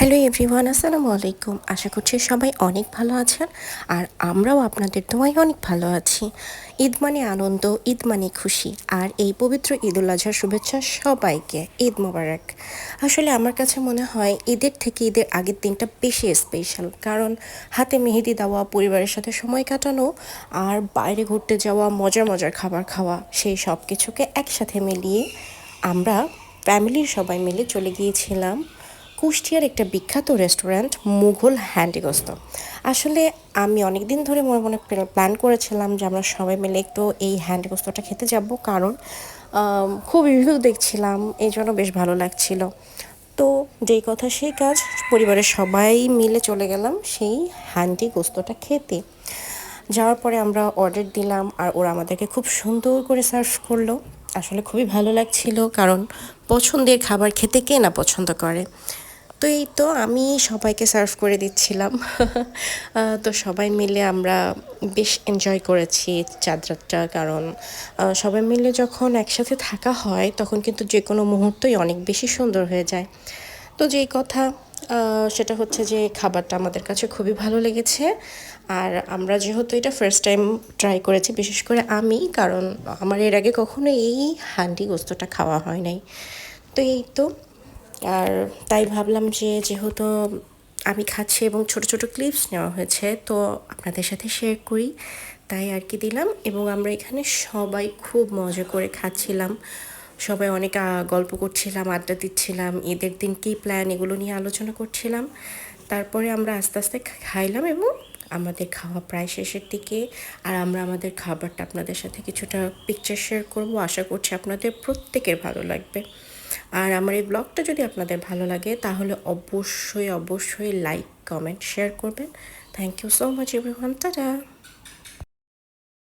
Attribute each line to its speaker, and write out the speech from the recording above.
Speaker 1: Hello everyone, আসসালামু আলাইকুম। আশা করছি সবাই অনেক ভালো আছেন আর আমরাও আপনাদের দোয়ায় অনেক ভালো আছি। ঈদ মানে আনন্দ, ঈদ মানে খুশি, আর এই পবিত্র ঈদুল আজহার শুভেচ্ছা সবাইকে। ঈদ মোবারক। আসলে আমার কাছে মনে হয় ঈদের থেকে ঈদের আগের দিনটা বেশি স্পেশাল, কারণ হাতে মেহেদি দেওয়া, পরিবারের সাথে সময় কাটানো আর বাইরে ঘুরতে যাওয়া, মজার মজার খাবার খাওয়া, সেই সব কিছুকে একসাথে মিলিয়ে আমরা ফ্যামিলির সবাই মিলে চলে গিয়েছিলাম কুষ্টিয়ার একটা বিখ্যাত রেস্টুরেন্ট মুঘল হ্যান্ডিগোস্ত। আসলে আমি অনেক দিন ধরে মনে মনে প্ল্যান করেছিলাম যে আমরা সবাই মিলে একটু এই হ্যান্ডিগোস্তটা খেতে যাব, কারণ খুব রিভিউ দেখছিলাম, এই জন্য বেশ ভালো লাগছিল। তো যেই কথা সেই কাজ, পরিবারের সবাই মিলে চলে গেলাম সেই হ্যান্ডি গোস্তটা খেতে। যাওয়ার পরে আমরা অর্ডার দিলাম আর ওরা আমাদেরকে খুব সুন্দর করে সার্ভ করলো। আসলে খুবই ভালো লাগছিল, কারণ পছন্দের খাবার খেতে কে না পছন্দ করে। তো এই তো আমি সবাইকে সার্ভ করে দিচ্ছিলাম। তো সবাই মিলে আমরা বেশ এনজয় করেছি চাঁদ রাতটা, কারণ সবাই মিলে যখন একসাথে থাকা হয় তখন কিন্তু যে কোনো মুহূর্তই অনেক বেশি সুন্দর হয়ে যায়। তো যেই কথা, সেটা হচ্ছে যে খাবারটা আমাদের কাছে খুবই ভালো লেগেছে। আর আমরা যেহেতু এটা ফার্স্ট টাইম ট্রাই করেছি, বিশেষ করে আমি, কারণ আমার এর আগে কখনো এই হান্ডি গোস্তটা খাওয়া হয় নাই। তো এই তো, আর তাই ভাবলাম যে যেহেতু আমি খাচ্ছি এবং ছোট ছোট ক্লিপস নেওয়া হয়েছে, তো আপনাদের সাথে শেয়ার করি, তাই আর কি দিলাম। এবং আমরা এখানে সবাই খুব মজা করে খাচ্ছিলাম, সবাই অনেক গল্প করছিলাম, আড্ডা দিচ্ছিলাম, ঈদের দিন কী প্ল্যান এগুলো নিয়ে আলোচনা করছিলাম। তারপরে আমরা আস্তে আস্তে খাইলাম এবং আমাদের খাওয়া প্রায় শেষের দিকে। আর আমরা আমাদের খাবারটা আপনাদের সাথে কিছুটা পিকচার শেয়ার করব, আশা করছি আপনাদের প্রত্যেকের ভালো লাগবে। আর আমার এই ব্লগটা যদি আপনাদের ভালো লাগে তাহলে অবশ্যই অবশ্যই লাইক, কমেন্ট, শেয়ার করবেন। Thank you so much everyone, tata.